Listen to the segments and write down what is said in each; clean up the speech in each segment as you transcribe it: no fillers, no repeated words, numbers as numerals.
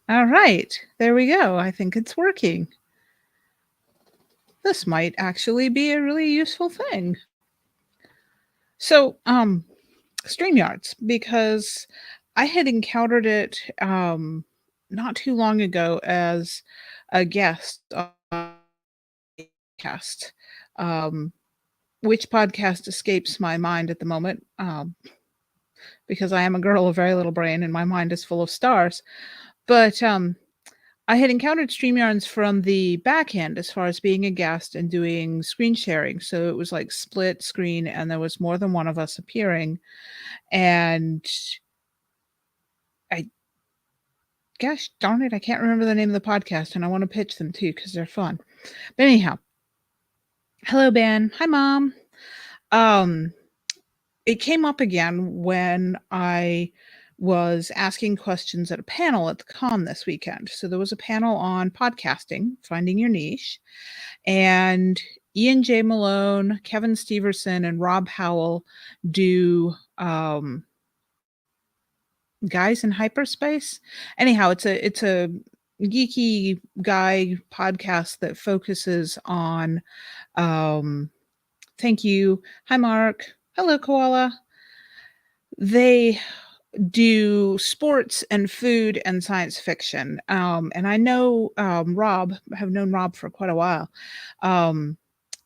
All right, there we go. I think it's working. This might actually be a really useful thing. So, StreamYards, because I had encountered it not too long ago as a guest on a podcast. Um, which podcast escapes my mind at the moment, because I am a girl of very little brain and my mind is full of stars. But I had encountered StreamYards from the back end as far as being a guest and doing screen sharing. So it was like split screen and there was more than one of us appearing. And I, gosh darn it, I can't remember the name of the podcast and I want to pitch them too because they're fun. But anyhow, hello, Ben. Hi, Mom. Um, it came up again when I was asking questions at a panel at the con this weekend. So there was a panel on podcasting, finding your niche. And Ian J. Malone, Kevin Steverson, and Rob Howell do Guys in Hyperspace. Anyhow, it's a geeky guy podcast that focuses on thank you. Hi Mark. Hello Koala. They do sports and food and science fiction. And I know Rob, have known Rob for quite a while. Um,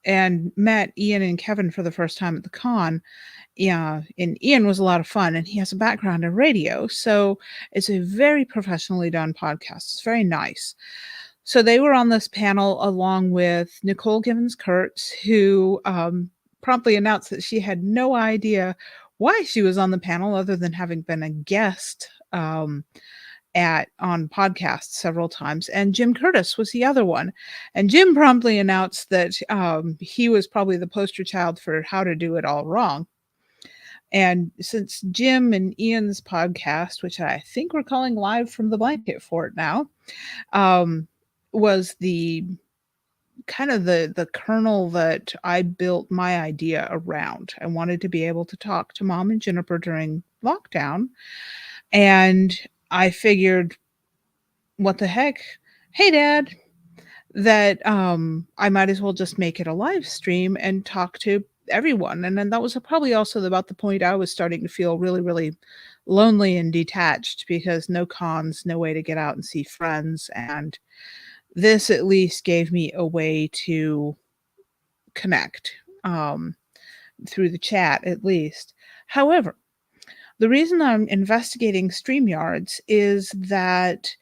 and met Ian and Kevin for the first time at the con. Yeah, and Ian was a lot of fun, and he has a background in radio, so it's a very professionally done podcast. It's very nice. So they were on this panel along with Nicole Givens Kurtz, who promptly announced that she had no idea why she was on the panel other than having been a guest at on podcasts several times, and Jim Curtis was the other one. And Jim promptly announced that he was probably the poster child for how to do it all wrong. And since Jim and Ian's podcast, which I think we're calling Live from the Blanket Fort now, was the kind of the kernel that I built my idea around. I wanted to be able to talk to Mom and Juniper during lockdown. And I figured, what the heck? Hey, Dad, that I might as well just make it a live stream and talk to everyone. And then that was probably also about the point I was starting to feel really, really lonely and detached because no cons, no way to get out and see friends. And this at least gave me a way to connect through the chat, at least. However, the reason I'm investigating StreamYards is that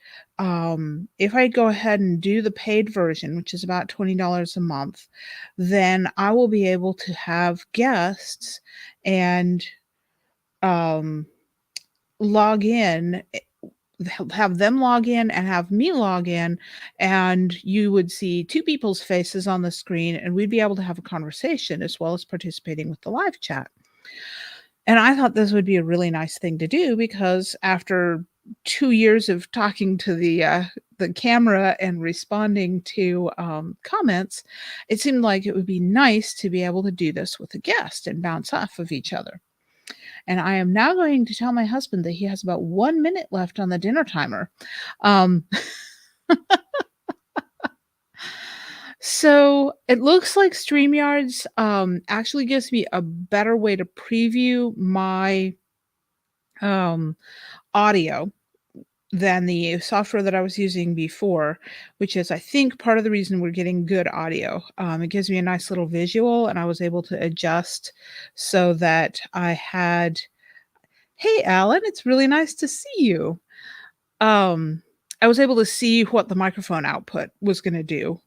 if I go ahead and do the paid version, which is about $20 a month, then I will be able to have guests and log in, have them log in and have me log in, and you would see two people's faces on the screen, and we'd be able to have a conversation as well as participating with the live chat. And I thought this would be a really nice thing to do because after 2 years of talking to the camera and responding to comments, it seemed like it would be nice to be able to do this with a guest and bounce off of each other. And I am now going to tell my husband that he has about 1 minute left on the dinner timer. Um, So it looks like StreamYards actually gives me a better way to preview my um, audio than the software that I was using before, which is, I think, part of the reason we're getting good audio. It gives me a nice little visual, and I was able to adjust so that I had, hey, Alan, it's really nice to see you. I was able to see what the microphone output was going to do.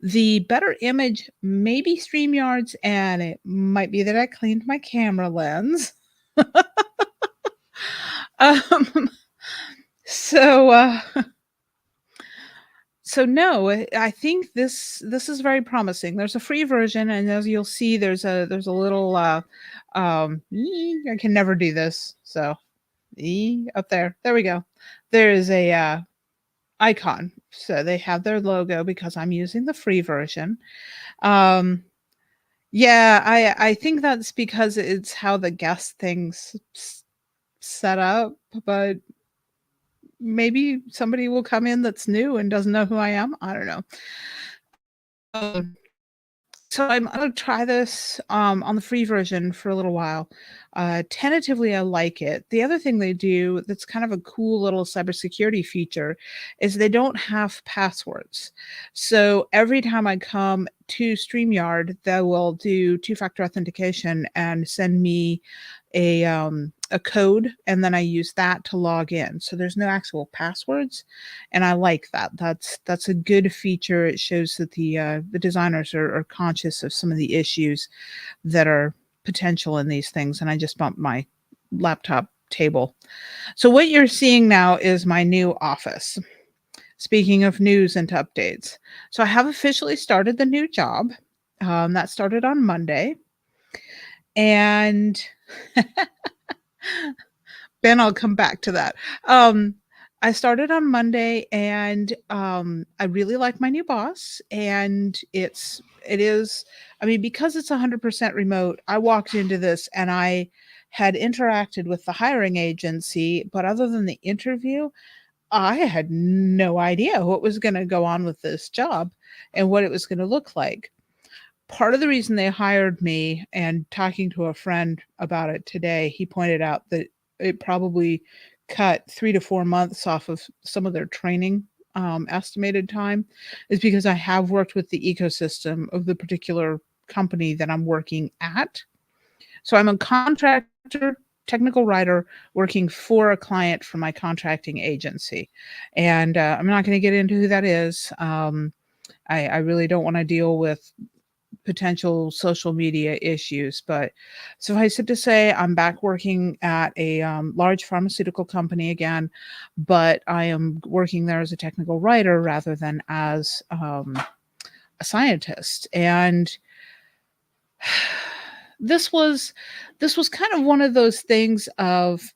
The better image may be StreamYards, and it might be that I cleaned my camera lens. um, so, so no, I think this is very promising. There's a free version, and as you'll see, there's a little I can never do this. So up there, there we go. There is a icon. So they have their logo because I'm using the free version. Yeah, I think that's because it's how the guest thing's set up, but maybe somebody will come in that's new and doesn't know who I am. I don't know. Um, So I'm gonna try this, on the free version for a little while. Tentatively, I like it. The other thing they do that's kind of a cool little cybersecurity feature is they don't have passwords. So every time I come to StreamYard, they will do two-factor authentication and send me a code, and then I use that to log in. So there's no actual passwords, and I like that. That's a good feature. It shows that the designers are conscious of some of the issues that are potential in these things, and I just bumped my laptop table. So what you're seeing now is my new office. Speaking of news and updates. So I have officially started the new job. That started on Monday, and Ben, I'll come back to that. Um, I started on Monday and, I really like my new boss, and it is I mean, because it's 100% remote, I walked into this and I had interacted with the hiring agency, but other than the interview, I had no idea what was gonna go on with this job and what it was gonna look like. Part of the reason they hired me, and talking to a friend about it today, he pointed out that it probably cut 3 to 4 months off of some of their training, estimated time, is because I have worked with the ecosystem of the particular company that I'm working at. So I'm a contractor, technical writer working for a client for my contracting agency, and, I'm not gonna get into who that is. I really don't wanna deal with potential social media issues. But suffice it to say, I'm back working at a large pharmaceutical company again, but I am working there as a technical writer rather than as a scientist. And this was this was kind of one of those things of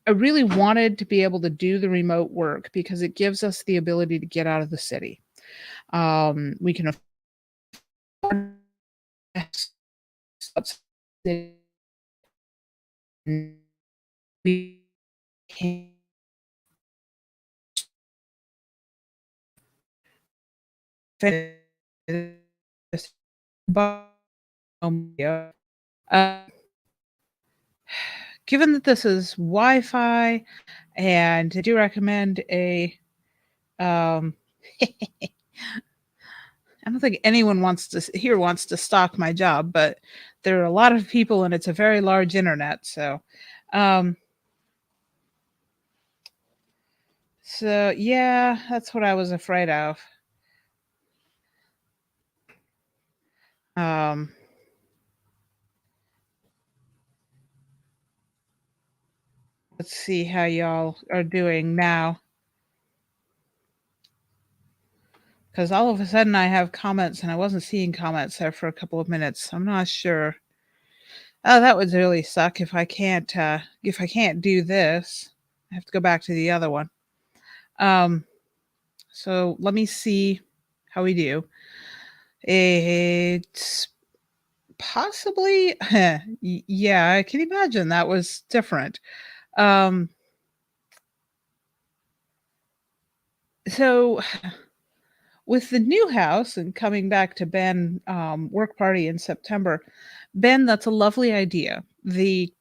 I really wanted to be able to do the remote work because it gives us the ability to get out of the city. We can afford we can finish yeah. Uh, Given that this is Wi-Fi, and I do recommend a, um I don't think anyone wants to stalk my job, but there are a lot of people and it's a very large internet, um so yeah, that's what I was afraid of. Um, let's see how y'all are doing now, because all of a sudden I have comments and I wasn't seeing comments there for a couple of minutes. I'm not sure. Oh, that would really suck if I can't do this. I have to go back to the other one. Um, so let me see how we do. It's possibly yeah, I can imagine that was different. Um, so with the new house and coming back to Ben, work party in September, Ben, that's a lovely idea. The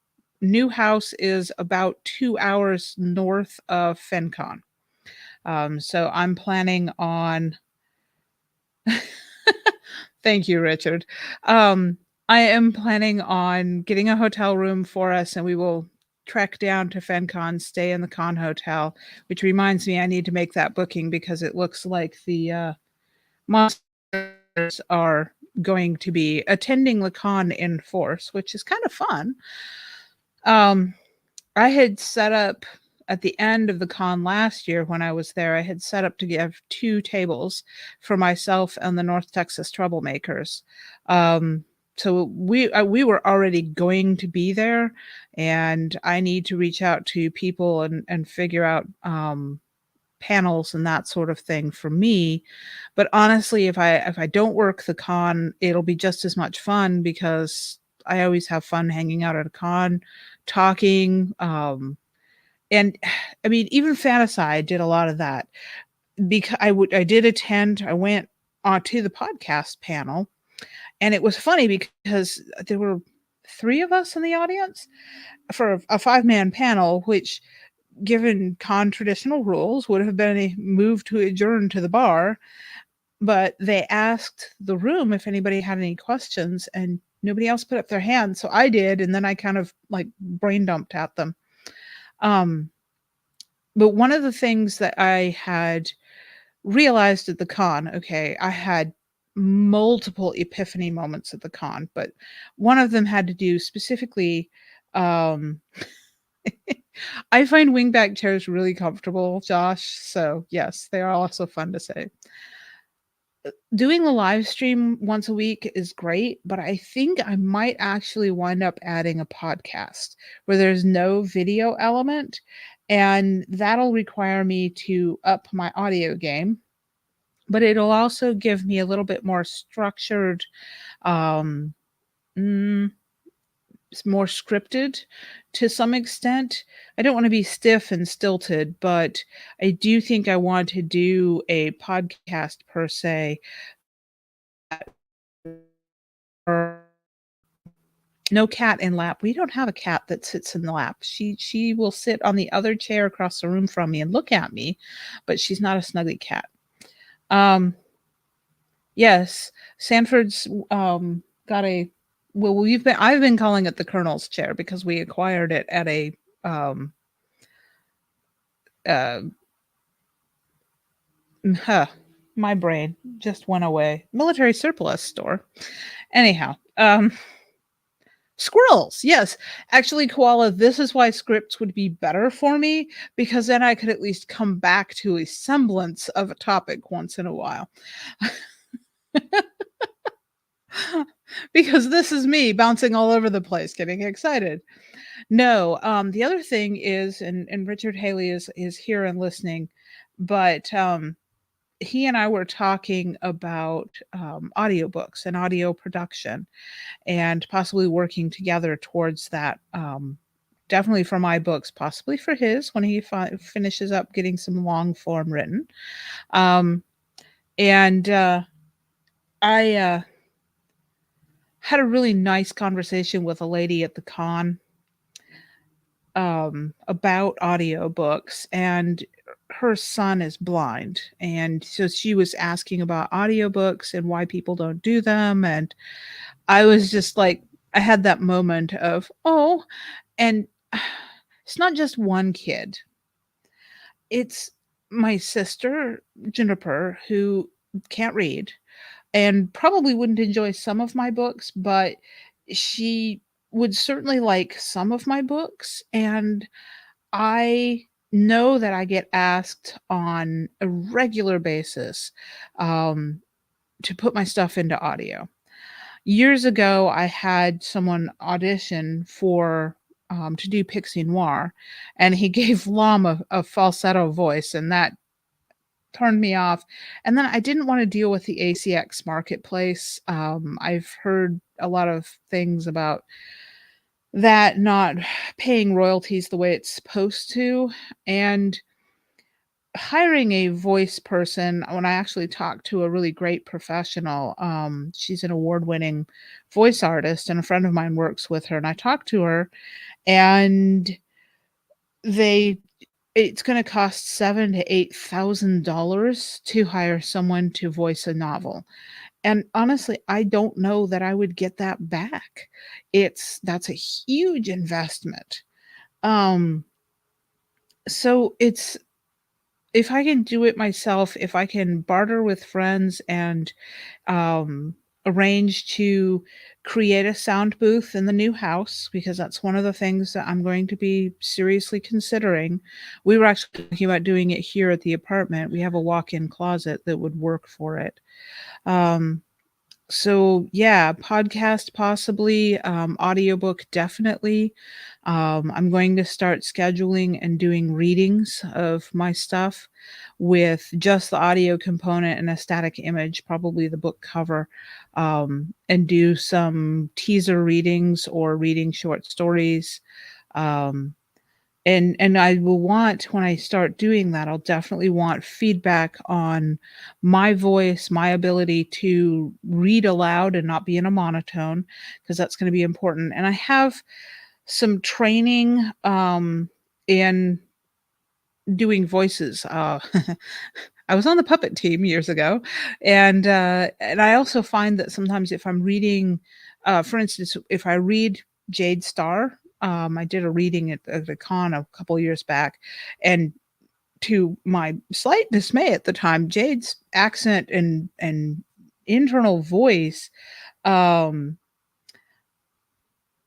new house is about 2 hours north of FinCon. So I'm planning on thank you, Richard. Um, I am planning on getting a hotel room for us, and we will trek down to FenCon, stay in the con hotel, which reminds me I need to make that booking because it looks like the, monsters are going to be attending the con in force, which is kind of fun. Um, I had set up at the end of the con last year when I was there, I had set up to give 2 tables for myself and the North Texas Troublemakers. So we were already going to be there, and I need to reach out to people and figure out, panels and that sort of thing for me. But honestly, if I don't work the con, it'll be just as much fun because I always have fun hanging out at a con, talking, And I mean, even Fantasy did a lot of that. I did attend, I went on to the podcast panel, and it was funny because there were 3 of us in the audience for a five-man panel, which, given traditional rules, would have been a move to adjourn to the bar, but they asked the room if anybody had any questions, and nobody else put up their hand, so I did, and then I kind of, like, brain dumped at them. Um, but one of the things that I had realized at the con, okay, I had multiple epiphany moments at the con, but one of them had to do specifically, um I find wingback chairs really comfortable, Josh, so yes, they are also fun to say. Doing the live stream once a week is great, but I think I might actually wind up adding a podcast where there's no video element, and that'll require me to up my audio game, but it'll also give me a little bit more structured, um, mm, more scripted to some extent. I don't wanna be stiff and stilted, but I do think I want to do a podcast per se, or no cat in lap. We don't have a cat that sits in the lap. She will sit on the other chair across the room from me and look at me, but she's not a snuggly cat. Um, yes, Sanford's, got a well, I've been calling it the Colonel's chair because we acquired it at a, um, uh, huh, my brain just went away. Military surplus store. Anyhow, squirrels, yes. Actually, Koala, this is why scripts would be better for me, because then I could at least come back to a semblance of a topic once in a while. Because this is me bouncing all over the place, getting excited. No, the other thing is, and Richard Haley is here and listening, but, he and I were talking about, audiobooks and audio production, and possibly working together towards that, definitely for my books, possibly for his when he finishes up getting some long form written. Um, and I had a really nice conversation with a lady at the con, about audiobooks, and her son is blind, and so she was asking about audiobooks and why people don't do them, and I was just like, I had that moment of, "Oh," and it's not just one kid. It's my sister, Juniper, who can't read and probably wouldn't enjoy some of my books, but she would certainly like some of my books, and I know that I get asked on a regular basis, um, to put my stuff into audio. Years ago, I had someone audition for, to do Pixie Noir, and he gave Lom a falsetto voice, and that turned me off. And then I didn't wanna deal with the ACX marketplace. I've heard a lot of things about that not paying royalties the way it's supposed to, and hiring a voice person, when I actually talked to a really great professional, she's an award-winning voice artist, and a friend of mine works with her, and I talked to her, and they it's gonna cost 7 to $8,000 to hire someone to voice a novel, and honestly, I don't know that I would get that back. That's a huge investment. Um, so it's if I can do it myself, if I can barter with friends and, um, arrange to create a sound booth in the new house, because that's one of the things that I'm going to be seriously considering. We were actually thinking about doing it here at the apartment. We have a walk-in closet that would work for it. Um, so yeah, podcast possibly, audiobook definitely. I'm going to start scheduling and doing readings of my stuff with just the audio component and a static image, probably the book cover, and do some teaser readings or reading short stories. Um, And I will want when I start doing that, I'll definitely want feedback on my voice, my ability to read aloud and not be in a monotone, because that's gonna be important, and I have some training, in doing voices. I was on the puppet team years ago, and I also find that sometimes if I'm reading, for instance, if I read Jade Starr, I did a reading at the con a couple years back, and to my slight dismay at the time, Jade's accent and internal voice, um,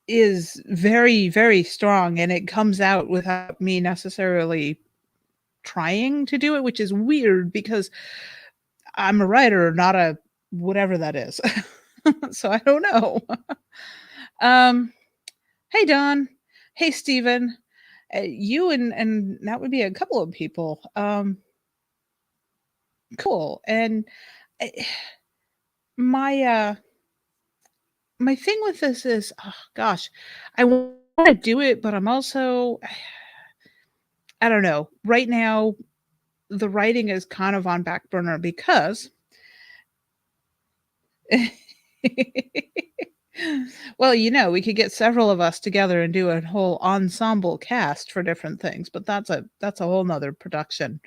is very, very strong, and it comes out without me necessarily trying to do it, which is weird because I'm a writer, not a whatever that is. So I don't know. Um, hey, Don. Hey, Steven. You and that would be a couple of people. Cool. And eh, my my thing with this is, oh gosh, I want to do it, but I'm also I don't know. Right now, the writing is kind of on back burner because well, we could get several of us together and do a whole ensemble cast for different things, but that's a whole nother production.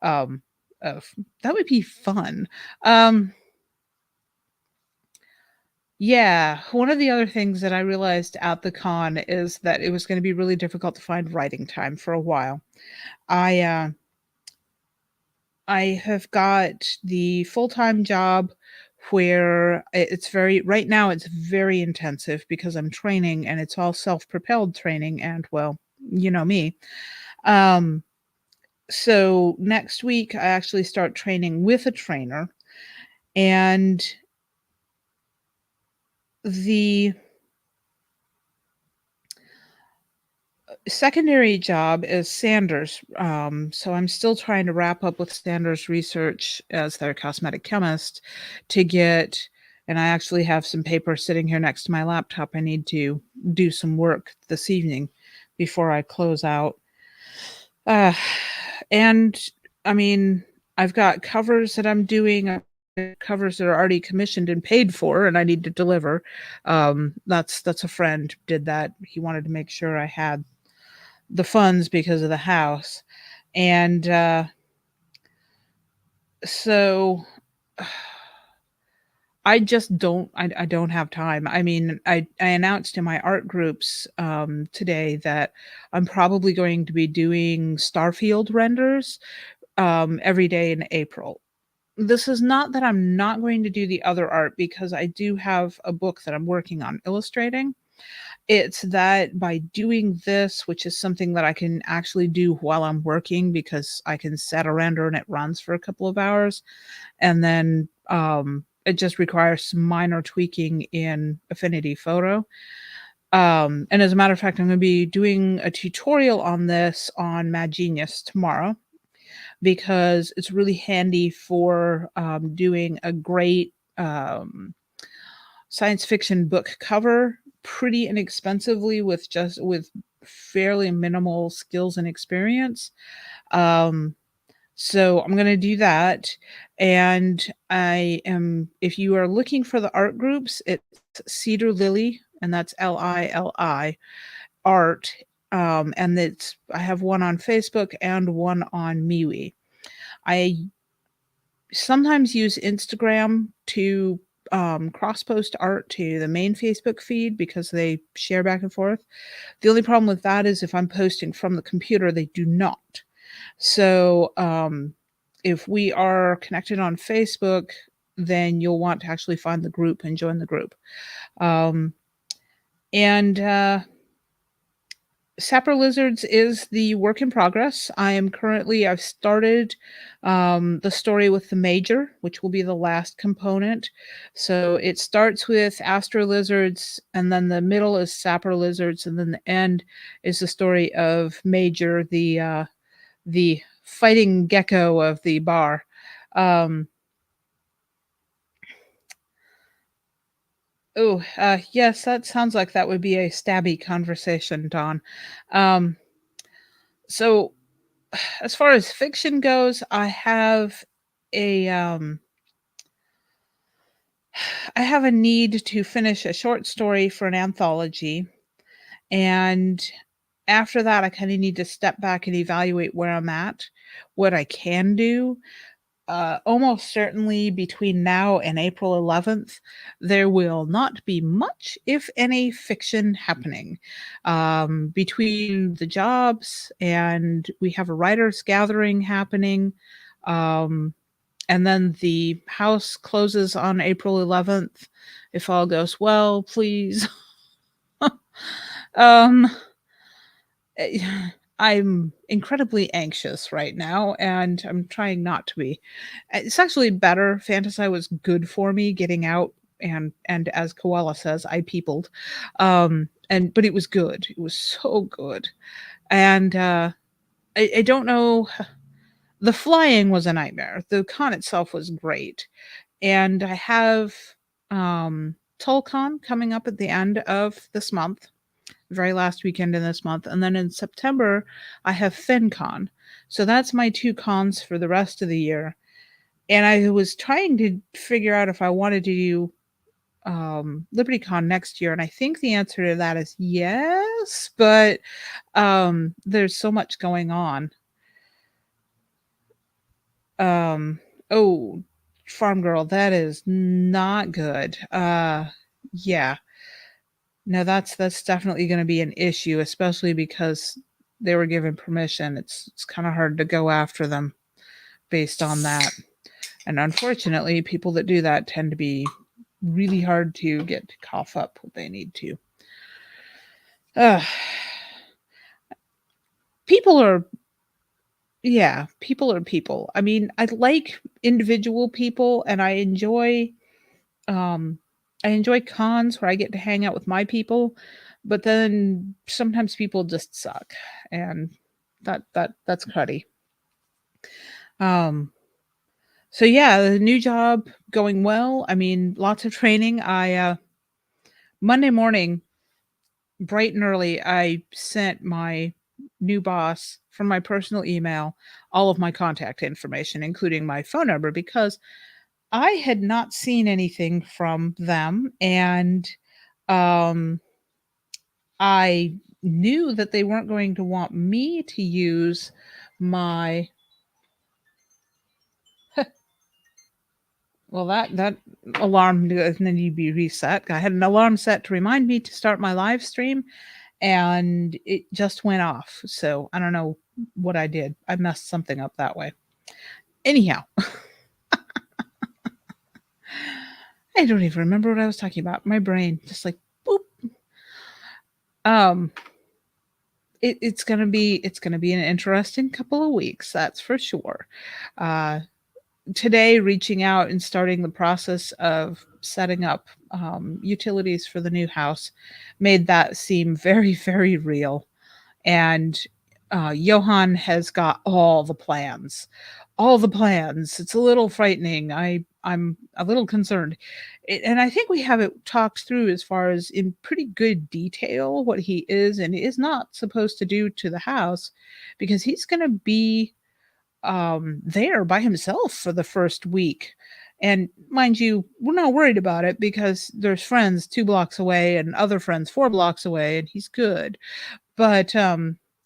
Um, of that would be fun. Um, yeah, one of the other things that I realized at the con is that it was going to be really difficult to find writing time for a while. I I have got the full-time job where it's very right now, it's very intensive because I'm training and it's all self-propelled training and, well, you know me. Um, so next week, I actually start training with a trainer, and the secondary job is Sanders. So I'm still trying to wrap up with Sanders research as their cosmetic chemist to get, and I actually have some paper sitting here next to my laptop. I need to do some work this evening before I close out. Uh, and I mean, I've got covers that I'm doing, covers that are already commissioned and paid for, and I need to deliver. That's a friend did that. He wanted to make sure I had the funds because of the house. And, so I just I don't have time. I mean, I announced in my art groups, today that I'm probably going to be doing Starfield renders, every day in April. This is not that I'm not going to do the other art because I do have a book that I'm working on illustrating. It's that by doing this, which is something that I can actually do while I'm working because I can set a render and it runs for a couple of hours, and then, it just requires some minor tweaking in Affinity Photo. And as a matter of fact, I'm gonna be doing a tutorial on this on Mad Genius tomorrow because it's really handy for, doing a great, science fiction book cover pretty inexpensively with fairly minimal skills and experience. Um, so I'm gonna do that, and I am if you are looking for the art groups, it's Cedar Lily, and that's Lili art, and it's I have one on Facebook and one on MeWe. I sometimes use Instagram to, cross post art to the main Facebook feed because they share back and forth. The only problem with that is if I'm posting from the computer, they do not. So, if we are connected on Facebook, then you'll want to actually find the group and join the group. Um, and Sapper Lizards is the work in progress. I've started the story with the major, which will be the last component. So it starts with Astro Lizards, and then the middle is Sapper Lizards, and then the end is the story of Major, the fighting gecko of the bar. Um, yes, that sounds like that would be a stabby conversation, Don. Um, So, as far as fiction goes, a um I have a need to finish a short story for an anthology, and after that I kind of need to step back and evaluate where I'm at, what I can do. Almost certainly between now and April 11th, there will not be much, if any, fiction happening. Between the jobs, and we have a writers' gathering happening, um, and then the house closes on April 11th. If all goes well, please. um, eh, I'm incredibly anxious right now, and I'm trying not to be. It's actually better. Fantasy was good for me getting out, and as Koala says, I peopled. And but it was good. It was so good. And I don't know. The flying was a nightmare. The con itself was great. And I have TulCon coming up at the end of this month, very last weekend in this month. And then in September, I have FinCon. So that's my two cons for the rest of the year. And I was trying to figure out if I wanted to do LibertyCon next year. And I think the answer to that is yes, but there's so much going on. Um, oh, Farm Girl, that is not good. Yeah. No, that's definitely gonna be an issue, especially because they were given permission. It's kinda hard to go after them based on that. And unfortunately, people that do that tend to be really hard to get to cough up what they need to. Ugh. People are Yeah, people are people. I mean, I like individual people, and um I enjoy cons where I get to hang out with my people, but then sometimes people just suck, and that's cruddy. Um so yeah, the new job going well. I mean, lots of training. I Monday morning, bright and early, I sent my new boss from my personal email all of my contact information, including my phone number, because I had not seen anything from them, and um I knew that they weren't going to want me to use my well, that alarm doesn't need to be reset. I had an alarm set to remind me to start my live stream, and it just went off. So I don't know what I did. I messed something up that way. Anyhow, I don't even remember what I was talking about. My brain just like boop. Um, it's gonna be an interesting couple of weeks, that's for sure. Uh, Today, reaching out and starting the process of setting up utilities for the new house made that seem very, very real. And Johan has got all the plans. It's a little frightening. I'm a little concerned. And I think we have it talked through as far as in pretty good detail what he is and is not supposed to do to the house, because he's going to be there by himself for the first week. And mind you, we're not worried about it because there's friends 2 blocks away and other friends 4 blocks away, and he's good. But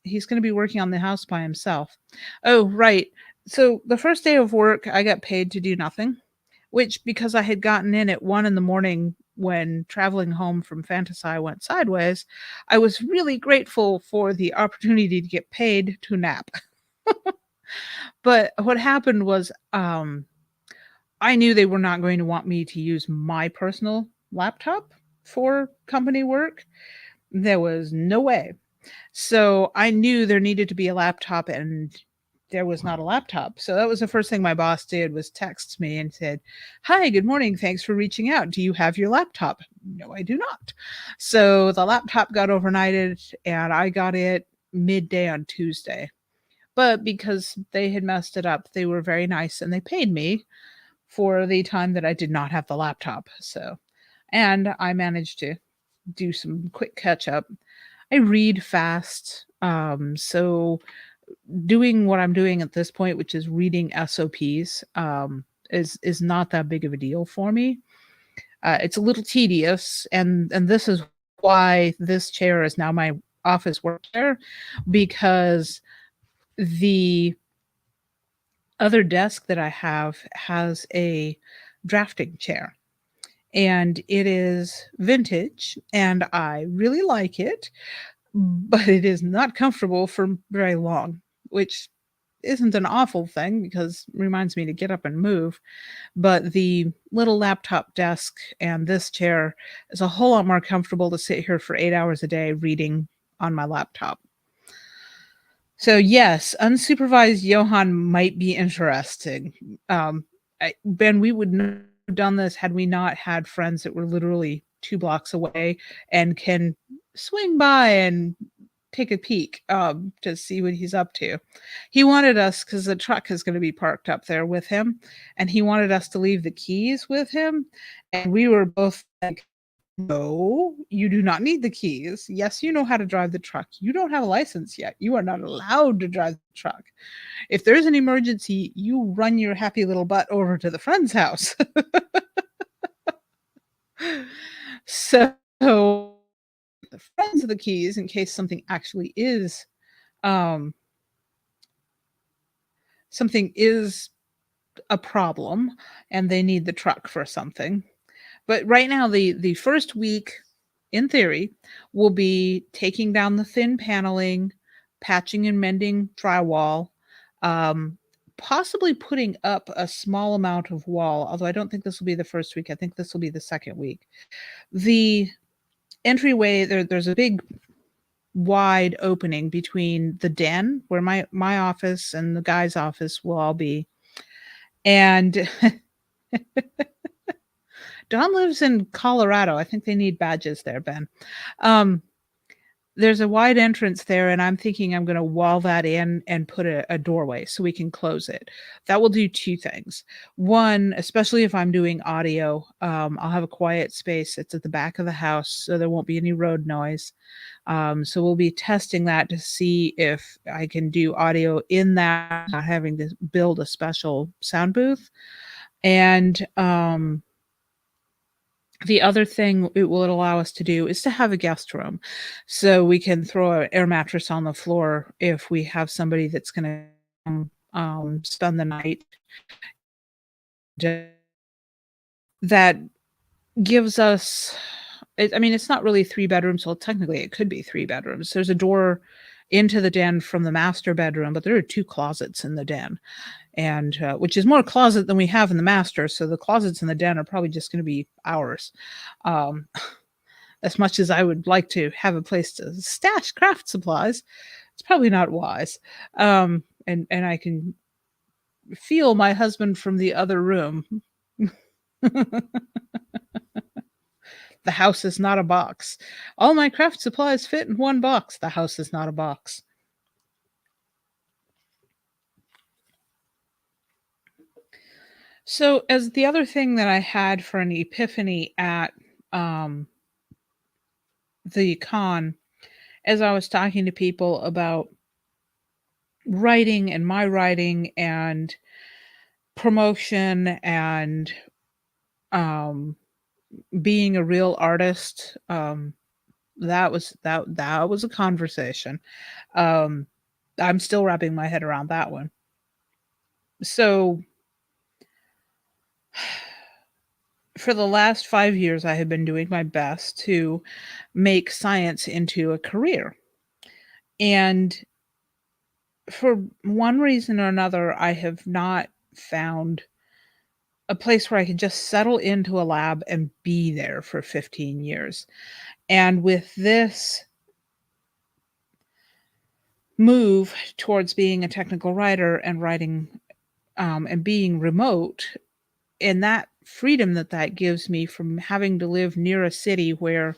he's going to be working on the house by himself. Oh, right. So the first day of work, I got paid to do nothing, which, because I had gotten in at 1 in the morning when traveling home from Fantasy went sideways, I was really grateful for the opportunity to get paid to nap. But what happened was, I knew they were not going to want me to use my personal laptop for company work. There was no way. So I knew there needed to be a laptop, and there was not a laptop. So that was the first thing my boss did, was text me and said, "Hi, good morning. Thanks for reaching out. Do you have your laptop?" No, I do not. So the laptop got overnighted, and I got it midday on Tuesday. But because they had messed it up, they were very nice and they paid me for the time that I did not have the laptop. So, and I managed to do some quick catch up. I read fast. So doing what I'm doing at this point, which is reading SOPs, is not that big of a deal for me. It's a little tedious, and this is why this chair is now my office work chair, because the other desk that I have has a drafting chair, and it is vintage, and I really like it, but it is not comfortable for very long, which isn't an awful thing because it reminds me to get up and move. But the little laptop desk and this chair is a whole lot more comfortable to sit here for 8 hours a day reading on my laptop. So, yes, unsupervised Johann might be interesting. Ben, we would not have done this had we not had friends that were literally 2 blocks away and can swing by and take a peek, to see what he's up to. He wanted us, because the truck is gonna be parked up there with him, and he wanted us to leave the keys with him, and we were both like, "No, you do not need the keys. Yes, you know how to drive the truck. You don't have a license yet. You are not allowed to drive the truck. If there's an emergency, you run your happy little butt over to the friend's house." So, the friends of the keys in case um something is a problem and they need the truck for something. But right now, the first week, in theory, will be taking down the thin paneling, patching and mending drywall, um, possibly putting up a small amount of wall, although I don't think this will be the first week. I think this will be the second week. The entryway, there's a big wide opening between the den where my office and the guy's office will all be. And Don lives in Colorado. I think they need badges there, Ben. Um, there's a wide entrance there, and I'm thinking I'm gonna wall that in and put a doorway so we can close it. That will do 2 things. 1, especially if I'm doing audio, I'll have a quiet space. It's at the back of the house, so there won't be any road noise. So we'll be testing that to see if I can do audio in that, not having to build a special sound booth. And, the other thing it will allow us to do is to have a guest room, so we can throw an air mattress on the floor if we have somebody that's gonna, spend the night. D That gives us I mean, it's not really 3 bedrooms, well, technically, it could be 3 bedrooms. There's a door into the den from the master bedroom, but there are 2 closets in the den, and, which is more closet than we have in the master, so the closets in the den are probably just gonna be ours. Um as much as I would like to have a place to stash craft supplies, it's probably not wise. And I can feel my husband from the other room. The house is not a box. All my craft supplies fit in one box. The house is not a box. So, as the other thing that I had for an epiphany at um, the con, as I was talking to people about writing and my writing and promotion and um, being a real artist, that was a conversation. Um, I'm still wrapping my head around that one. So, for the last 5 years, I have been doing my best to make science into a career. And for one reason or another, I have not found a place where I could just settle into a lab and be there for 15 years. And with this move towards being a technical writer and writing, and being remote, and that freedom that that gives me from having to live near a city where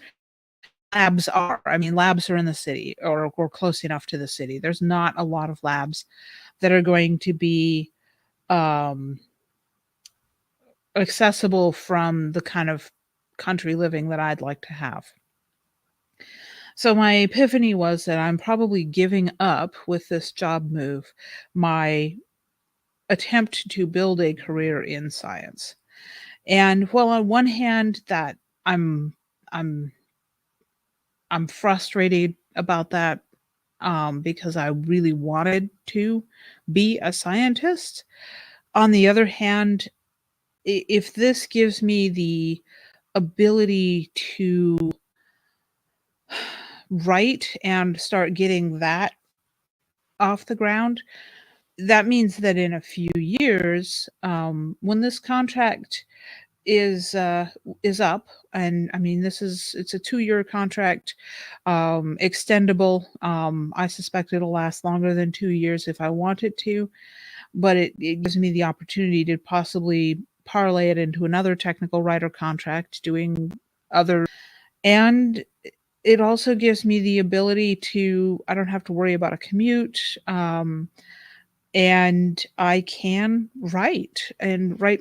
labs are. I mean, labs are in the city or close enough to the city. There's not a lot of labs that are going to be, um, accessible from the kind of country living that I'd like to have. So my epiphany was that I'm probably giving up with this job move my attempt to build a career in science. And while on one hand that I'm I'm I'm frustrated about that, because I really wanted to be a scientist. On the other hand, if this gives me the ability to write and start getting that off the ground, that means that in a few years, when this contract is is up, and I mean it's a 2-year contract, extendable. I suspect it'll last longer than 2 years if I want it to, but it gives me the opportunity to possibly parlay it into another technical writer contract doing other, and it also gives me the ability to I don't have to worry about a commute, and I can write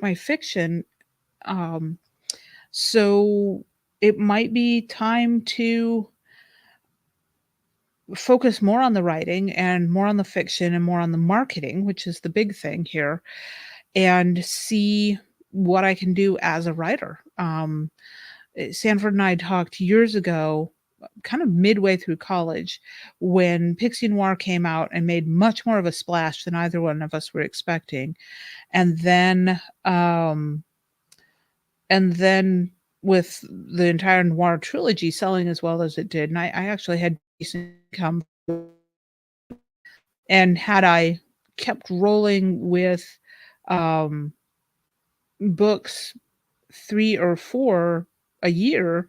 my fiction, um, so it might be time to focus more on the writing and more on the fiction and more on the marketing, which is the big thing here, and see what I can do as a writer. Sanford and I talked years ago, kind of midway through college, when Pixie Noir came out and made much more of a splash than either one of us were expecting. And then, and then with the entire Noir trilogy selling as well as it did, and I actually had decent income, and had I kept rolling with, um, books 3 or 4 a year,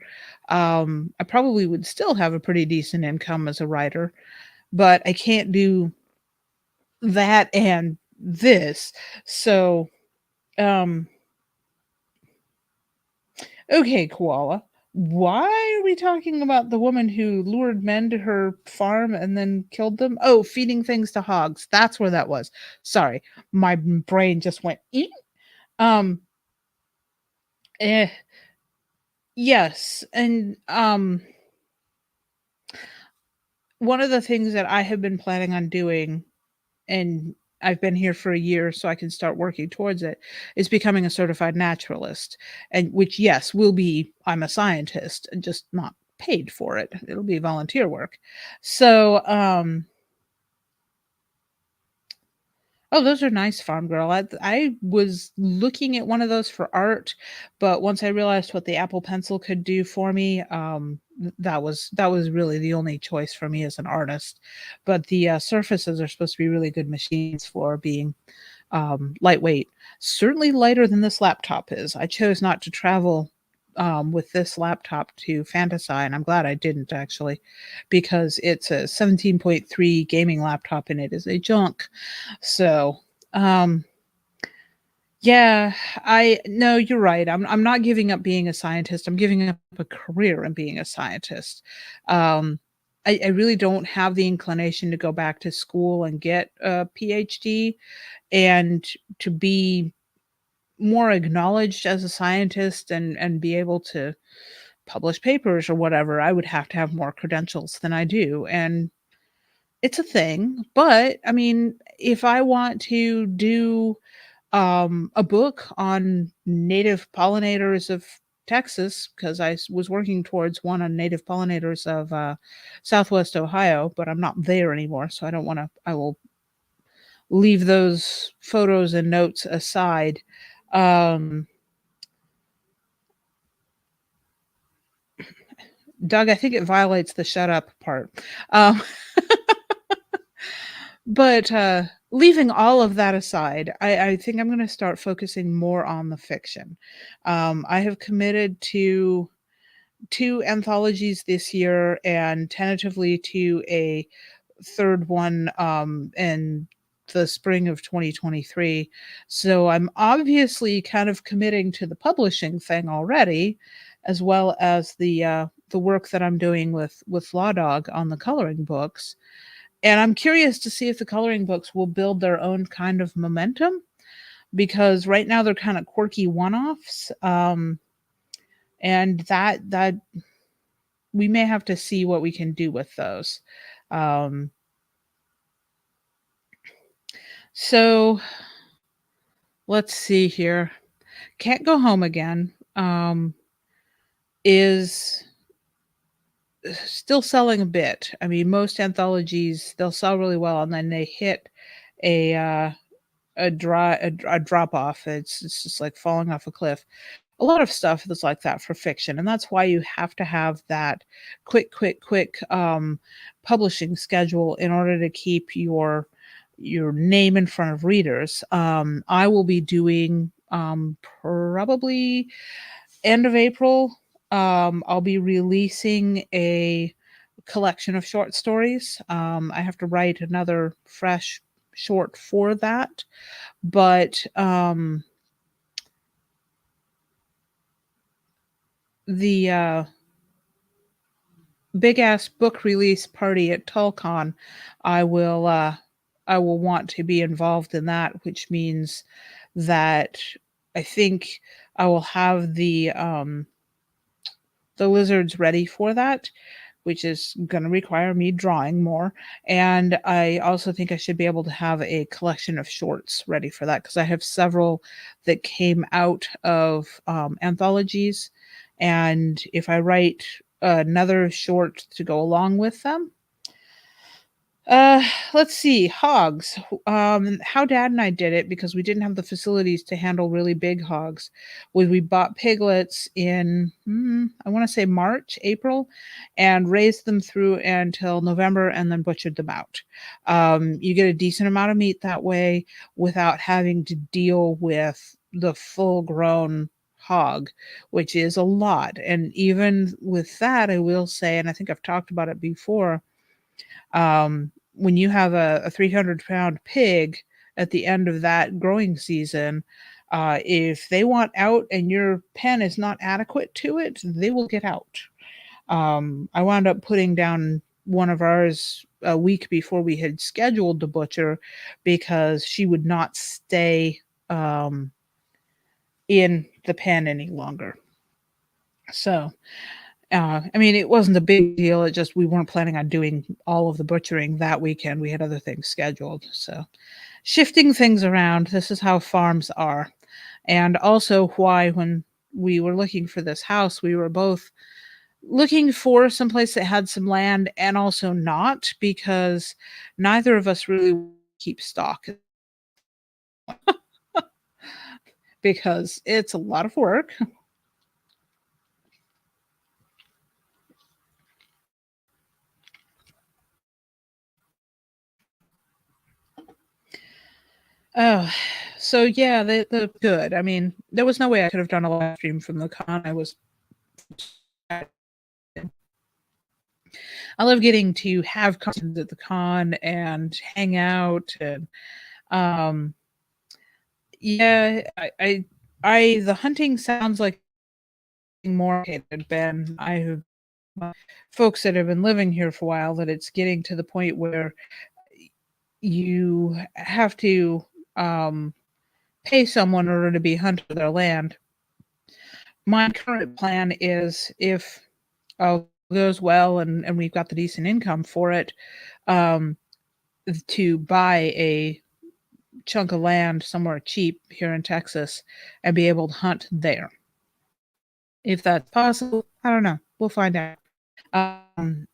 I probably would still have a pretty decent income as a writer, but I can't do that and this. So, um, okay, Koala, why are we talking about the woman who lured men to her farm and then killed them? Oh, feeding things to hogs. That's where that was. Sorry, my brain just went, "Eek." Um, eh, yes, and, one of the things that I have been planning on doing, and I've been here for a year so I can start working towards it, is becoming a certified naturalist. And which, yes, will be I'm a scientist and just not paid for it. It'll be volunteer work. So, oh, those are nice, Farm Girl. I was looking at one of those for art, but once I realized what the Apple Pencil could do for me, that was really the only choice for me as an artist. But the surfaces are supposed to be really good machines for being lightweight, certainly lighter than this laptop is. I chose not to travel with this laptop to Fantasy, and I'm glad I didn't actually, because it's a 17.3 gaming laptop and it is a junk. So, um, yeah, I no, you're right. I'm not giving up being a scientist. I'm giving up a career in being a scientist. Um, I really don't have the inclination to go back to school and get a PhD and to be more acknowledged as a scientist and be able to publish papers or whatever. I would have to have more credentials than I do, and it's a thing. But I mean, if I want to do a book on native pollinators of Texas, because was working towards one on native pollinators of Southwest Ohio, but I'm not there anymore, so I don't want to. I will leave those photos and notes aside. Um, Doug, I think it violates the shut up part. Um, but leaving all of that aside, I think I'm going to start focusing more on the fiction. I have committed to 2 anthologies this year and tentatively to a third one in the spring of 2023. So I'm obviously kind of committing to the publishing thing already, as well as the work that I'm doing with Law Dog on the coloring books. And I'm curious to see if the coloring books will build their own kind of momentum, because right now they're kind of quirky one-offs. And that we may have to see what we can do with those. Um, so let's see here. Can't Go Home Again is still selling a bit. I mean, most anthologies, they'll sell really well and then they hit a a drop off. It's just like falling off a cliff. A lot of stuff that's like that for fiction, and that's why you have to have that quick publishing schedule in order to keep your name in front of readers. I will be doing probably end of April. I'll be releasing a collection of short stories. I have to write another fresh short for that, but the big ass book release party at TallCon, I will uh, I will want to be involved in that, which means that I think I will have the lizards ready for that, which is going to require me drawing more. And I also think I should be able to have a collection of shorts ready for that because I have several that came out of anthologies. And if I write another short to go along with them, uh, let's see, hogs. How Dad and I did it because we didn't have the facilities to handle really big hogs. Was we bought piglets in I want to say March, April, and raised them through until November, and then butchered them out. You get a decent amount of meat that way without having to deal with the full-grown hog, which is a lot. And even with that, I will say, and I think I've talked about it before, when you have a 300-pound pig at the end of that growing season, if they want out and your pen is not adequate to it, they will get out. I wound up putting down one of ours a week before we had scheduled to butcher because she would not stay in the pen any longer. So I mean, it wasn't a big deal. It just we weren't planning on doing all of the butchering that weekend. We had other things scheduled. So, shifting things around, this is how farms are. And also why when we were looking for this house, we were both looking for some place that had some land and also not because neither of us really keep stock because it's a lot of work. Oh, so yeah, the good. I mean, there was no way I could have done a live stream from the con. I love getting to have conversations at the con and hang out and um yeah, the hunting sounds like more complicated, Ben. I have folks that have been living here for a while that it's getting to the point where you have to um pay someone in order to be hunted their land. My current plan is if all goes well and we've got the decent income for it, um, to buy a chunk of land somewhere cheap here in Texas and be able to hunt there. If that's possible, I don't know. We'll find out. Um,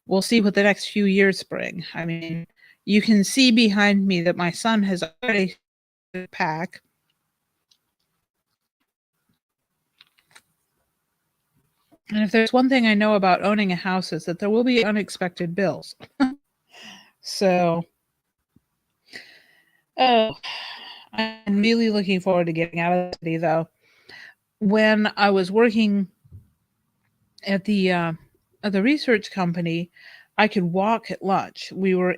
we'll see what the next few years bring. I mean, you can see behind me that my son has already pack. And if there's one thing I know about owning a house is that there will be unexpected bills. So, oh, I'm really looking forward to getting out of the city, though. When I was working at the research company, I could walk at lunch. We were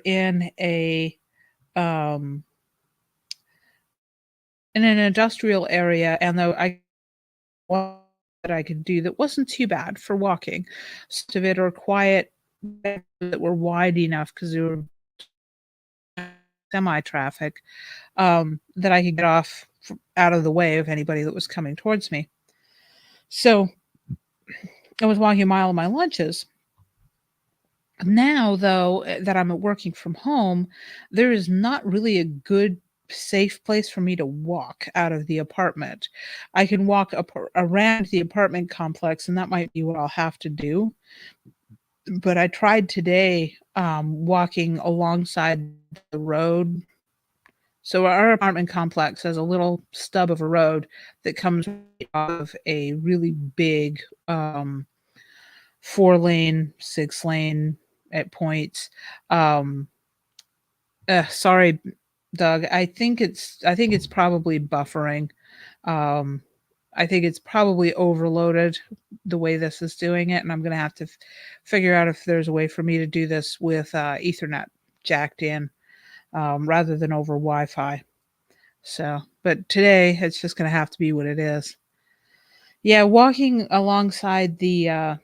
um, in an industrial area, and though I that I could do that wasn't too bad for walking. Most of it are quiet that were wide enough because they were semi traffic that I could get off out of the way of anybody that was coming towards me. So I was walking a mile on my lunches. Now, though, that I'm working from home, there is not really a good, safe place for me to walk out of the apartment. I can walk around the apartment complex, and that might be what I'll have to do. But I tried today, walking alongside the road. So our apartment complex has a little stub of a road that comes right off of a really big, 4-lane, 6-lane at points, um sorry, Doug. I think it's probably buffering. Um, I think it's probably overloaded the way this is doing it, and I'm gonna have to figure out if there's a way for me to do this with, Ethernet jacked in, rather than over Wi-Fi. So, but today, it's just gonna have to be what it is. Yeah, walking alongside the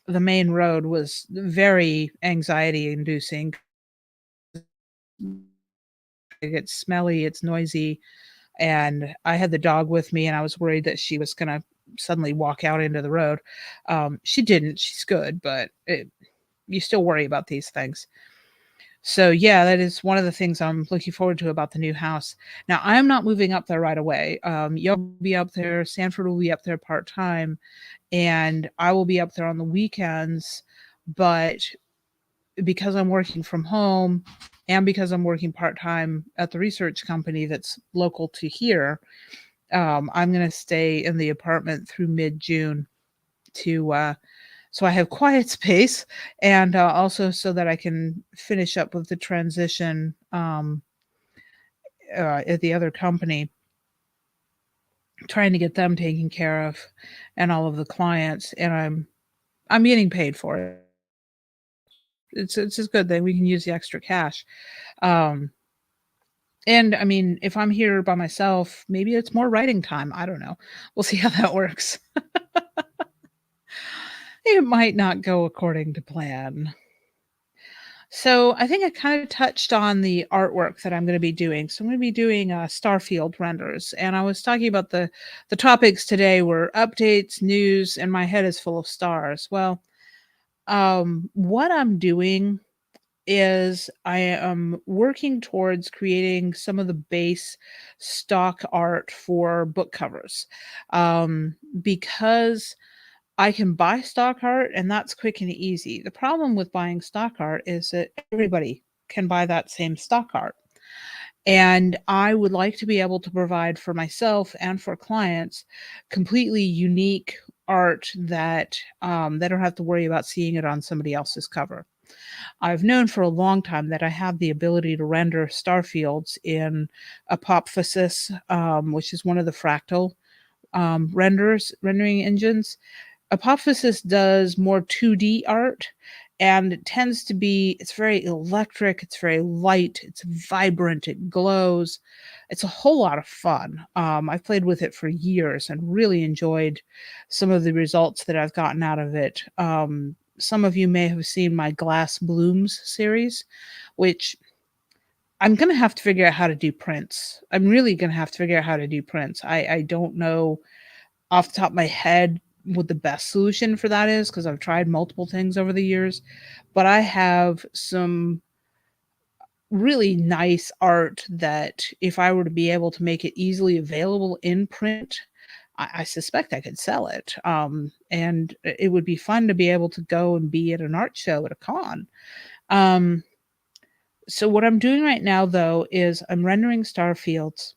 main road was very anxiety inducing. It's smelly, it's noisy, and I had the dog with me, and I was worried that she was gonna suddenly walk out into the road. She didn't, she's good, but you still worry about these things. So, yeah, that is one of the things I'm looking forward to about the new house. Now, I'm not moving up there right away. You'll be up there, Sanford will be up there part-time, and I will be up there on the weekends, but because I'm working from home and because I'm working part-time at the research company that's local to here, I'm gonna stay in the apartment through mid-June to, so I have quiet space and, also so that I can finish up with the transition, at the other company, trying to get them taken care of and all of the clients, and I'm getting paid for it. It's a good thing, we can use the extra cash. Um, and I mean, if I'm here by myself, maybe it's more writing time, I don't know. We'll see how that works. It might not go according to plan. So I think I kind of touched on the artwork that I'm going to be doing. So I'm going to be doing Starfield renders, and I was talking about the topics today were updates, news, and my head is full of stars. Well, what I'm doing is I am working towards creating some of the base stock art for book covers, because I can buy stock art and that's quick and easy. The problem with buying stock art is that everybody can buy that same stock art. And I would like to be able to provide for myself and for clients completely unique art that they don't have to worry about seeing it on somebody else's cover. I've known for a long time that I have the ability to render star fields in Apophysis, which is one of the fractal rendering engines. Apophysis does more 2D art, and it tends to be it's very electric, it's very light, it's vibrant, it glows. It's a whole lot of fun. I've played with it for years and really enjoyed some of the results that I've gotten out of it. Some of you may have seen my Glass Blooms series, which I'm gonna have to figure out how to do prints. I'm really gonna have to figure out how to do prints. I don't know off the top of my head what the best solution for that is because I've tried multiple things over the years, but I have some really nice art that if I were to be able to make it easily available in print, I suspect I could sell it. And it would be fun to be able to go and be at an art show at a con. Um, so what I'm doing right now though is I'm rendering star fields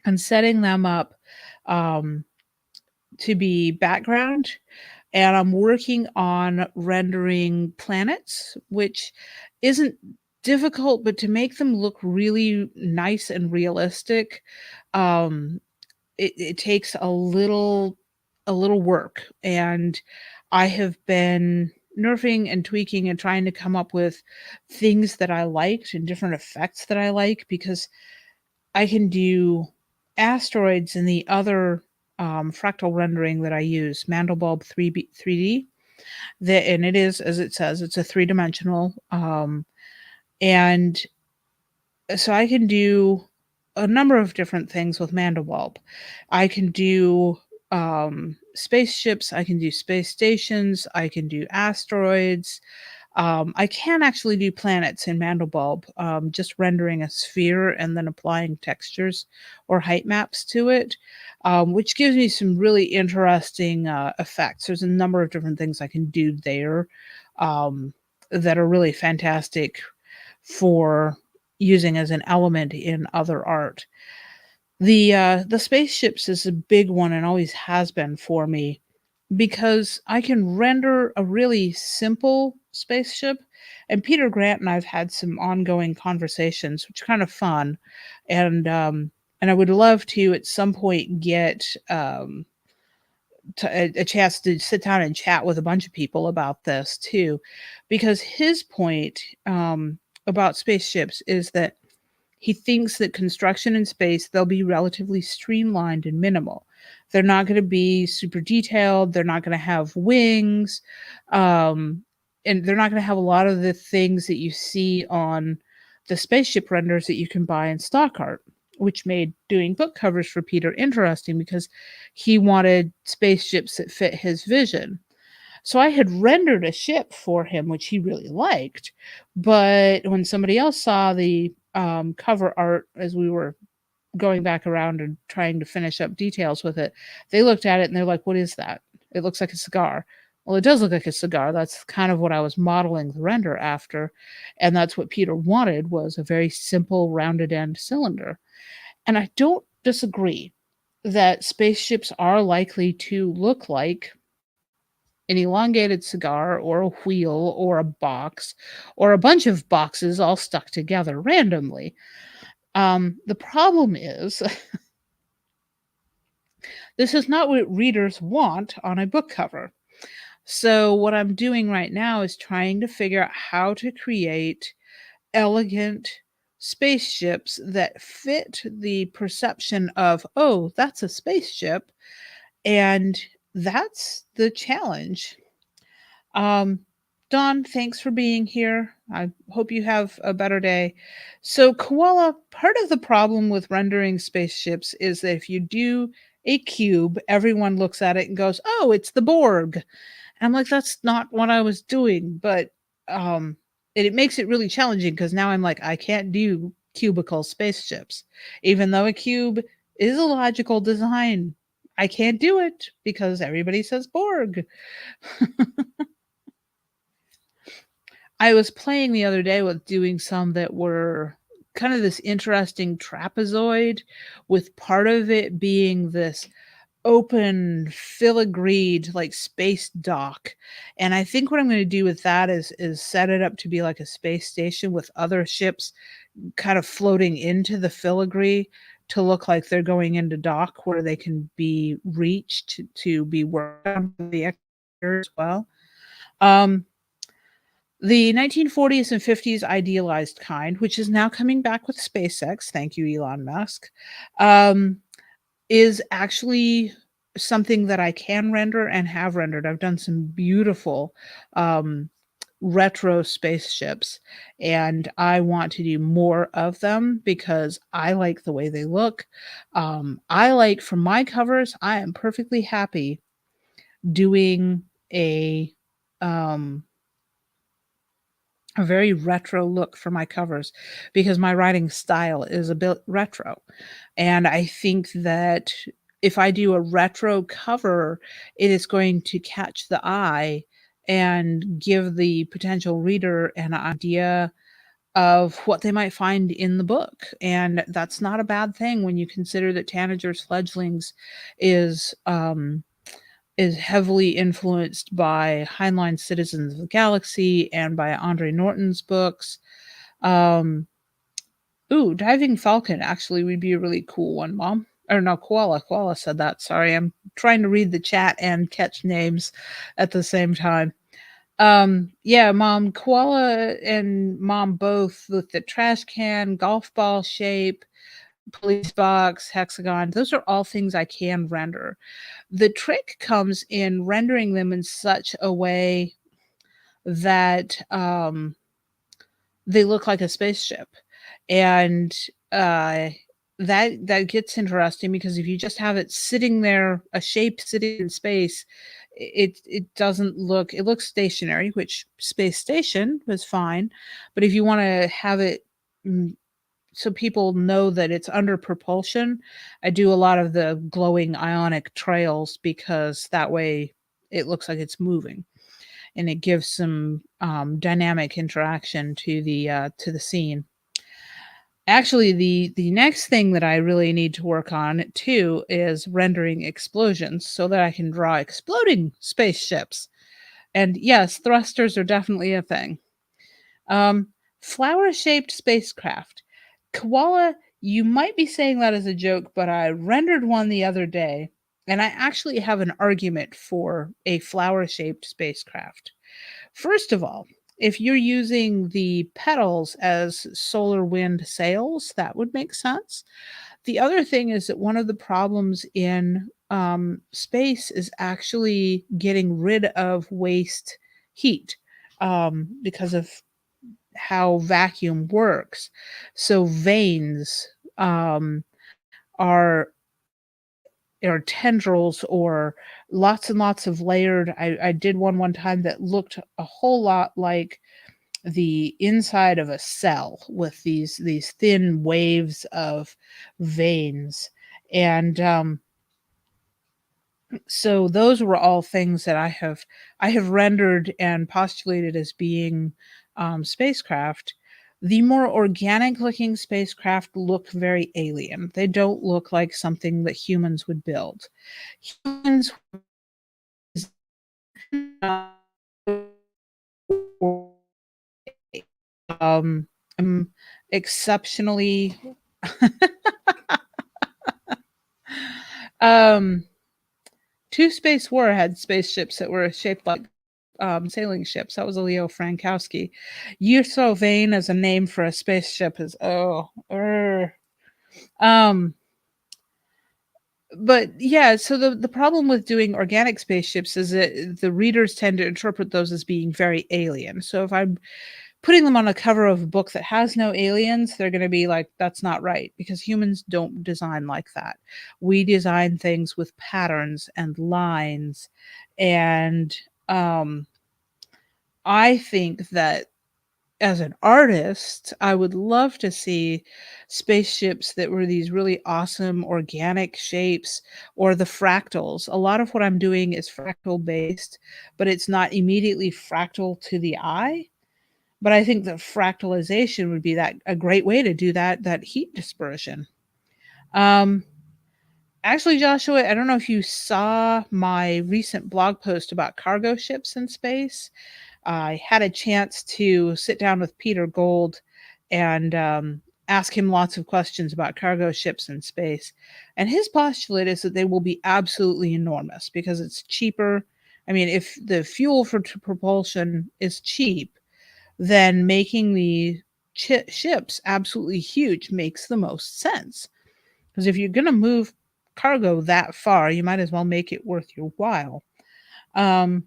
and setting them up um, to be background, and I'm working on rendering planets, which isn't difficult, but to make them look really nice and realistic, um, it takes a little work, and I have been nerfing and tweaking and trying to come up with things that I liked and different effects that I like because I can do asteroids and the other, fractal rendering that I use, Mandelbulb 3D, that and it is, as it says, it's a three-dimensional, and so I can do a number of different things with Mandelbulb. I can do, spaceships, I can do space stations, I can do asteroids. I can actually do planets in Mandelbulb, just rendering a sphere and then applying textures or height maps to it, which gives me some really interesting effects. There's a number of different things I can do there um, that are really fantastic for using as an element in other art. The spaceships is a big one and always has been for me because I can render a really simple spaceship, and Peter Grant and I've had some ongoing conversations, which are kind of fun, and, um, and I would love to at some point get, a chance to sit down and chat with a bunch of people about this too, because his point, about spaceships is that he thinks that construction in space, they'll be relatively streamlined and minimal. They're not gonna be super detailed, they're not gonna have wings, um, and they're not gonna have a lot of the things that you see on the spaceship renders that you can buy in stock art, which made doing book covers for Peter interesting because he wanted spaceships that fit his vision. So I had rendered a ship for him, which he really liked, but when somebody else saw the, cover art as we were going back around and trying to finish up details with it, they looked at it and they're like, "What is that? It looks like a cigar." Well, it does look like a cigar, that's kind of what I was modeling the render after, and that's what Peter wanted was a very simple rounded end cylinder, and I don't disagree that spaceships are likely to look like an elongated cigar or a wheel or a box or a bunch of boxes all stuck together randomly. The problem is this is not what readers want on a book cover. So what I'm doing right now is trying to figure out how to create elegant spaceships that fit the perception of, "Oh, that's a spaceship," and that's the challenge. Um, Dawn, thanks for being here. I hope you have a better day. So, Koala, part of the problem with rendering spaceships is that if you do a cube, everyone looks at it and goes, "Oh, it's the Borg." And I'm like, "That's not what I was doing." But um, it makes it really challenging because now I'm like, I can't do cubicle spaceships, even though a cube is a logical design. I can't do it because everybody says Borg. I was playing the other day with doing some that were kind of this interesting trapezoid, with part of it being this open filigreed like space dock. And I think what I'm going to do with that is set it up to be like a space station with other ships kind of floating into the filigree to look like they're going into dock where they can be reached to be worked on by the exterior as well. Um, the 1940s and 50s idealized kind, which is now coming back with SpaceX, thank you, Elon Musk, um, is actually something that I can render and have rendered. I've done some beautiful um, retro spaceships, and I want to do more of them because I like the way they look. I like for my covers, I am perfectly happy doing a um, a very retro look for my covers because my writing style is a bit retro. And I think that if I do a retro cover, it is going to catch the eye and give the potential reader an idea of what they might find in the book. And that's not a bad thing when you consider that Tanager's Fledglings is is heavily influenced by Heinlein's Citizens of the Galaxy and by Andre Norton's books. Um, ooh, Diving Falcon actually would be a really cool one, Mom. Or no, Koala. Koala said that. Sorry, I'm trying to read the chat and catch names at the same time. Yeah, Mom, Koala and Mom both with the trash can, golf ball shape, police box, hexagon. Those are all things I can render. The trick comes in rendering them in such a way that, they look like a spaceship, and, uh, that gets interesting because if you just have it sitting there, a shape sitting in space, it doesn't look, it looks stationary, which space station was fine, but if you wanna have it, mm, so people know that it's under propulsion, I do a lot of the glowing ionic trails because that way it looks like it's moving, and it gives some, dynamic interaction to the scene. Actually, the next thing that I really need to work on too is rendering explosions so that I can draw exploding spaceships. And yes, thrusters are definitely a thing. Um, Flower-shaped spacecraft. Koala, you might be saying that as a joke, but I rendered one the other day, and I actually have an argument for a flower-shaped spacecraft. First of all, if you're using the petals as solar wind sails, that would make sense. The other thing is that one of the problems in space is actually getting rid of waste heat because of how vacuum works. So veins um, are or tendrils or lots and lots of layered. I did one time that looked a whole lot like the inside of a cell with these thin waves of veins, and so those were all things that I have rendered and postulated as being spacecraft. The more organic looking spacecraft look very alien. They don't look like something that humans would build. Humans um, exceptionally um, Two Space War had spaceships that were shaped like sailing ships. That was a Leo Frankowski. You're so vain as a name for a spaceship is oh, um, but yeah, so the problem with doing organic spaceships is that the readers tend to interpret those as being very alien. So if I'm putting them on a cover of a book that has no aliens, they're gonna be like, "That's not right," because humans don't design like that. We design things with patterns and lines, and, um, I think that as an artist, I would love to see spaceships that were these really awesome organic shapes or the fractals. A lot of what I'm doing is fractal based, but it's not immediately fractal to the eye. But I think that fractalization would be that a great way to do that heat dispersion. Um, Actually, Joshua, I don't know if you saw my recent blog post about cargo ships in space. I had a chance to sit down with Peter Gold and ask him lots of questions about cargo ships in space. And his postulate is that they will be absolutely enormous because it's cheaper. I mean, if the fuel for propulsion is cheap, then making the ships absolutely huge makes the most sense. Because if you're going to move cargo that far, you might as well make it worth your while. Um,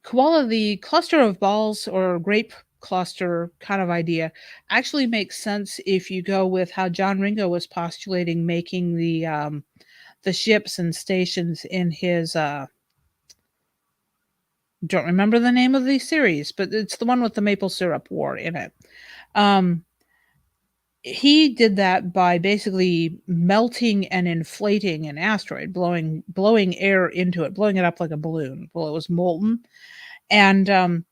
Koala, the cluster of balls or grape cluster kind of idea actually makes sense if you go with how John Ringo was postulating making the ships and stations in his don't remember the name of the series, but it's the one with the maple syrup war in it. Um, he did that by basically melting and inflating an asteroid, blowing air into it, blowing it up like a balloon while it was molten. And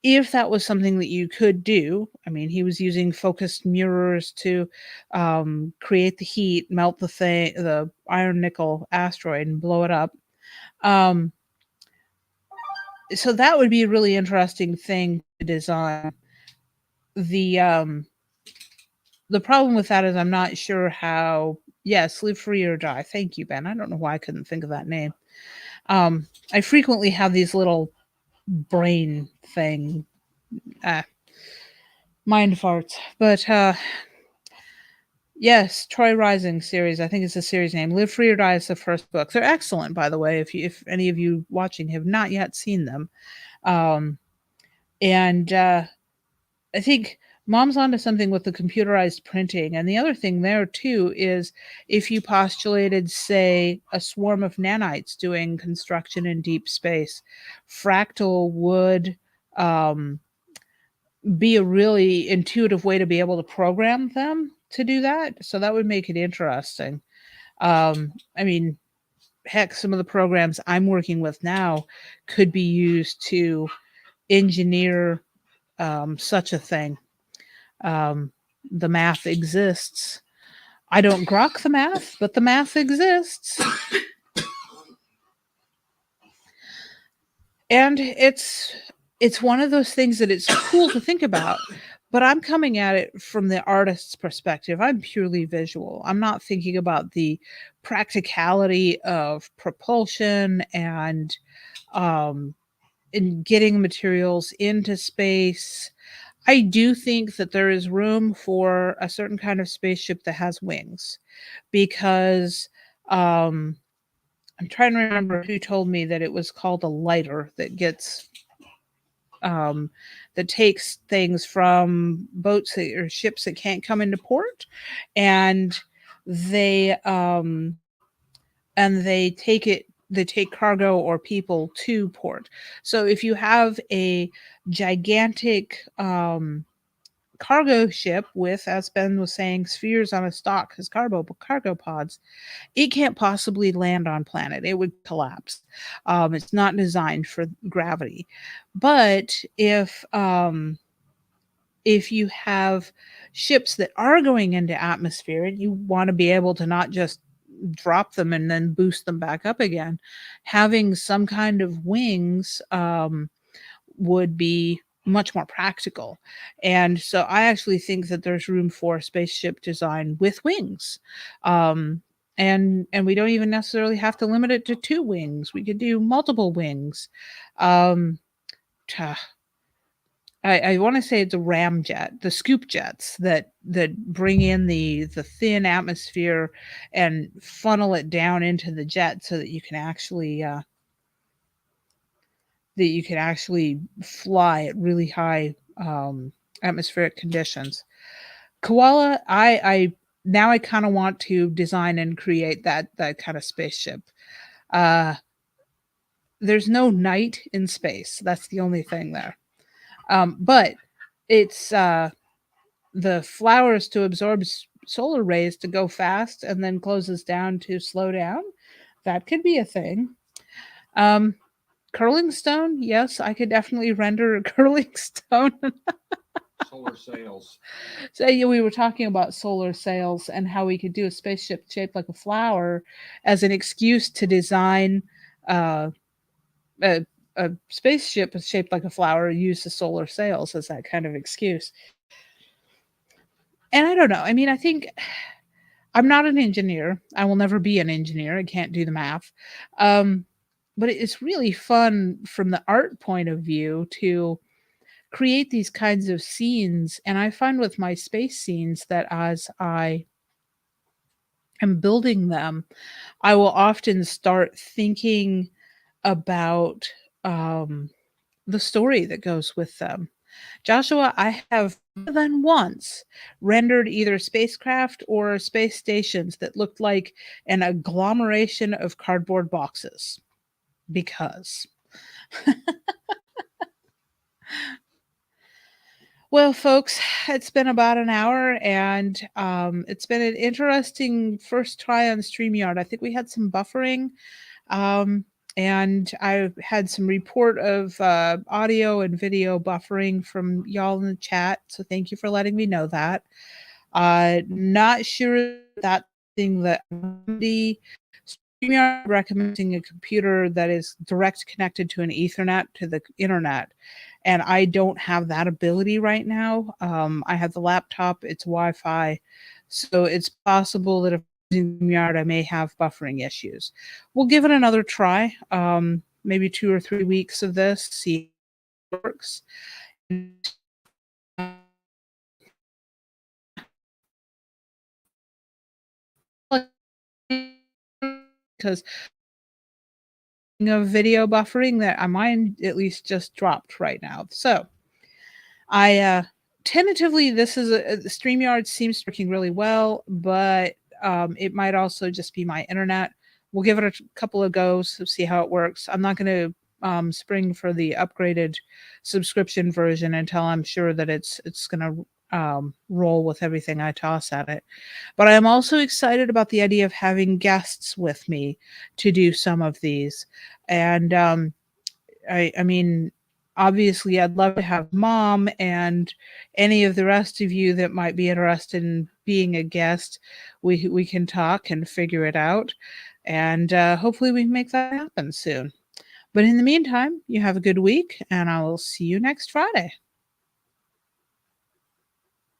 if that was something that you could do, I mean, he was using focused mirrors to create the heat, melt the iron nickel asteroid, and blow it up. Um, so that would be a really interesting thing to design. The um, the problem with that is I'm not sure how. Yes, live free or die. Thank you, Ben. I don't know why I couldn't think of that name. I frequently have these little brain thing uh, mind farts, but yes, Troy Rising series. I think it's the series name. Live Free or Die is the first book. They're excellent, by the way. If any of you watching have not yet seen them, um, and I think Mom's onto something with the computerized printing, and the other thing there too is if you postulated, say, a swarm of nanites doing construction in deep space, fractal would um, be a really intuitive way to be able to program them to do that. So that would make it interesting. I mean, heck, some of the programs I'm working with now could be used to engineer such a thing. Um, the math exists. I don't grok the math, but the math exists. And it's one of those things that it's cool to think about, but I'm coming at it from the artist's perspective. I'm purely visual. I'm not thinking about the practicality of propulsion um and getting materials into space. I do think that there is room for a certain kind of spaceship that has wings because um I'm trying to remember who told me that it was called a lighter that gets um, that takes things from boats or ships that can't come into port, and they they take it. They take cargo or people to port. So if you have a gigantic cargo ship with, as Ben was saying, spheres on a stalk as cargo pods, it can't possibly land on planet. It would collapse. It's not designed for gravity. But if you have ships that are going into atmosphere and you want to be able to not just drop them and then boost them back up again, having some kind of wings would be much more practical. And so I actually think that there's room for spaceship design with wings. Um, and we don't even necessarily have to limit it to two wings. We could do multiple wings. Um, I want to say it's a ramjet, the scoop jets that bring in the thin atmosphere and funnel it down into the jet so that you can actually fly at really high atmospheric conditions. Koala, I now I kind of want to design and create that kind of spaceship. Uh, there's no night in space. That's the only thing there. But it's the flowers to absorb solar rays to go fast and then closes down to slow down. That could be a thing. Um, curling stone, yes, I could definitely render a curling stone. Solar sails. So yeah, we were talking about solar sails and how we could do a spaceship shaped like a flower as an excuse to design uh, a spaceship shaped like a flower, use the solar sails as that kind of excuse. And I don't know. I mean, I think I'm not an engineer. I will never be an engineer. I can't do the math. Um, but it's really fun from the art point of view to create these kinds of scenes. And I find with my space scenes that as I am building them, I will often start thinking about um, the story that goes with them. Joshua, I have more than once rendered either spacecraft or space stations that looked like an agglomeration of cardboard boxes because. Well, folks, it's been about an hour and it's been an interesting first try on StreamYard. I think we had some buffering. Um, and I had some report of audio and video buffering from y'all in the chat. So thank you for letting me know that. Not sure that thing that the StreamYard recommending a computer that is direct connected to an Ethernet to the internet. And I don't have that ability right now. I have the laptop, it's Wi Fi. So it's possible that if I'm using StreamYard, I may have buffering issues. We'll give it another try. Maybe 2 or 3 weeks of this, see how it works. Because of video buffering that mine at least just dropped right now. So I tentatively, this is the StreamYard seems to be working really well, but it might also just be my internet. We'll give it a couple of goes to see how it works. I'm not going to spring for the upgraded subscription version until I'm sure that it's going to roll with everything I toss at it. But I am also excited about the idea of having guests with me to do some of these, and I mean, obviously, I'd love to have mom and any of the rest of you that might be interested in being a guest. We can talk and figure it out, and hopefully, we can make that happen soon. But in the meantime, you have a good week, and I will see you next Friday.